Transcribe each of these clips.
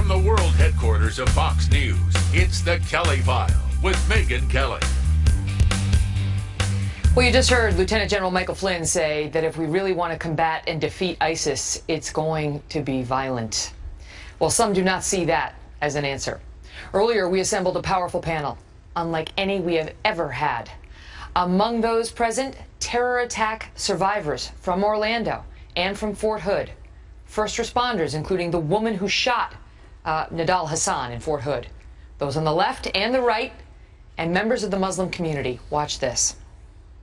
From the world headquarters of Fox News, it's The Kelly File with Megyn Kelly. Well, you just heard Lieutenant General Michael Flynn say that if we really want to combat and defeat ISIS, it's going to be violent. Well, some do not see that as an answer. Earlier, we assembled a powerful panel, unlike any we have ever had. Among those present, terror attack survivors from Orlando and from Fort Hood. First responders, including the woman who shot Nidal Hassan in Fort Hood. Those on the left and the right, and members of the Muslim community. Watch this.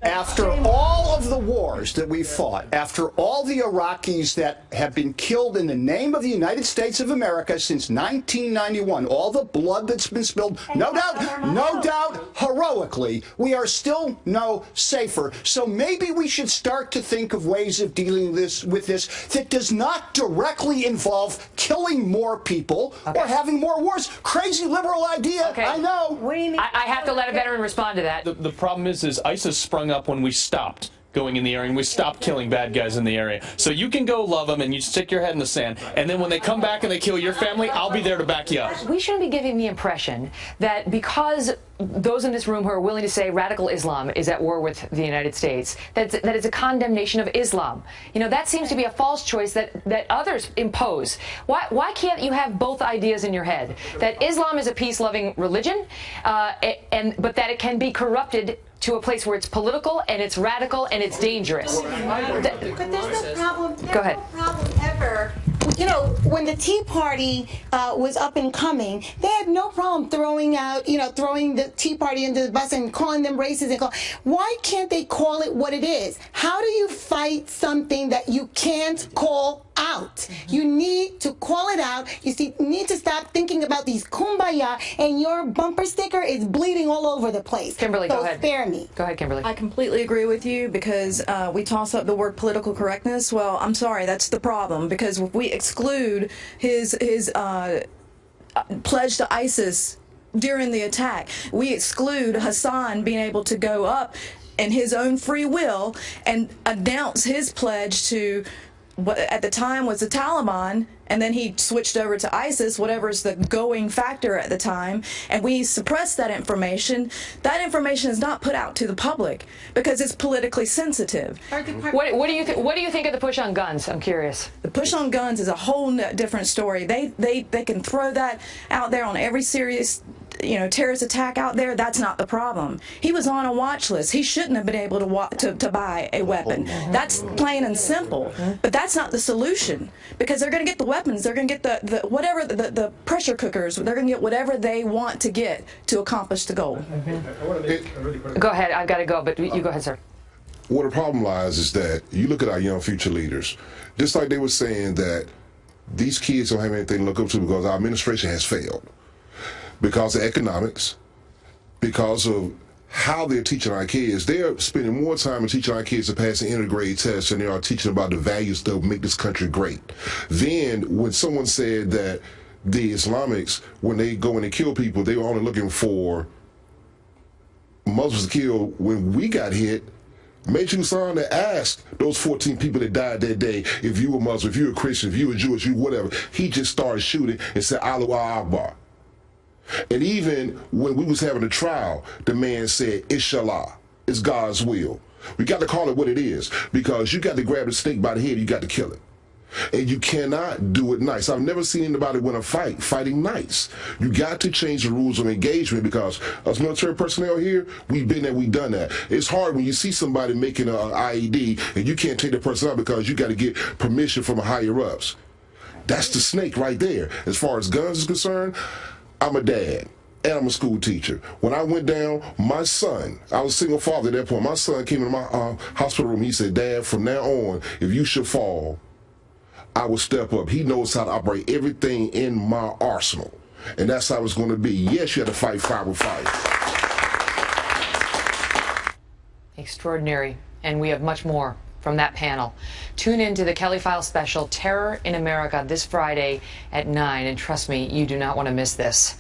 After all of the wars that we fought, after all the Iraqis that have been killed in the name of the United States of America since 1991, all the blood that's been spilled, no doubt, heroically, we are still no safer. So maybe we should start to think of ways of dealing with this that does not directly involve killing more people or having more wars. Crazy liberal idea, I know. I have to let a veteran respond to that. The problem is ISIS sprung up when we stopped going in the area and we stopped killing bad guys in the area. So you can go love them and you stick your head in the sand, and then when they come back and they kill your family, I'll be there to back you up. We shouldn't be giving the impression that because those in this room who are willing to say radical Islam is at war with the United States, that it's a condemnation of Islam. You know, that seems to be a false choice that others impose. Why can't you have both ideas in your head? That Islam is a peace-loving religion, but that it can be corrupted to a place where it's political and it's radical and it's dangerous. But there's no problem. Go ahead. No problem ever. You know, when the Tea Party was up and coming, they had no problem throwing the Tea Party into the bus and calling them racist and why can't they call it what it is? How do you fight something that you can't call out? You need to call it out. You need to stop thinking about these kumbaya, and your bumper sticker is bleeding all over the place. Kimberly, so go ahead. Spare me. Go ahead, Kimberly. I completely agree with you because we toss up the word political correctness. Well, I'm sorry, that's the problem, because if we exclude his pledge to ISIS during the attack, we exclude Hassan being able to go up in his own free will and announce his pledge to what at the time was the Taliban, and then he switched over to ISIS, whatever's the going factor at the time, and we suppress that information. That information is not put out to the public because it's politically sensitive. What do you think of the push on guns? I'm curious. The push on guns is a whole different story. They can throw that out there on every serious terrorist attack out there. That's not the problem. He was on a watch list. He shouldn't have been able to buy a weapon. That's plain and simple. But that's not the solution, because they're going to get the weapons. They're going to get the pressure cookers. They're going to get whatever they want to get to accomplish the goal. Go ahead. I've got to go, but you go ahead, sir. Where the problem lies is that you look at our young future leaders, just like they were saying that these kids don't have anything to look up to because our administration has failed. Because of economics, because of how they're teaching our kids. They're spending more time in teaching our kids to pass the intergrade test than they are teaching about the values that will make this country great. Then, when someone said that the Islamics, when they go in and kill people, they were only looking for Muslims to kill, when we got hit, Major Hassan to ask those 14 people that died that day, if you were Muslim, if you were Christian, if you were Jewish, you whatever. He just started shooting and said, Allahu Akbar. And even when we was having a trial, the man said, Inshallah, it's God's will. We got to call it what it is, because you got to grab the snake by the head, you got to kill it. And you cannot do it nice. I've never seen anybody win a fight fighting nice. You got to change the rules of engagement, because us military personnel here, we've been there, we've done that. It's hard when you see somebody making an IED and you can't take the person out because you got to get permission from higher ups. That's the snake right there. As far as guns is concerned, I'm a dad and I'm a school teacher. When I went down, my son, I was a single father at that point, my son came into my hospital room. He said, Dad, from now on, if you should fall, I will step up. He knows how to operate everything in my arsenal. And that's how it's going to be. Yes, you have to fight fire with fire. Extraordinary. And we have much more from that panel. Tune in to the Kelly File special, Terror in America, this Friday at 9. And trust me, you do not want to miss this.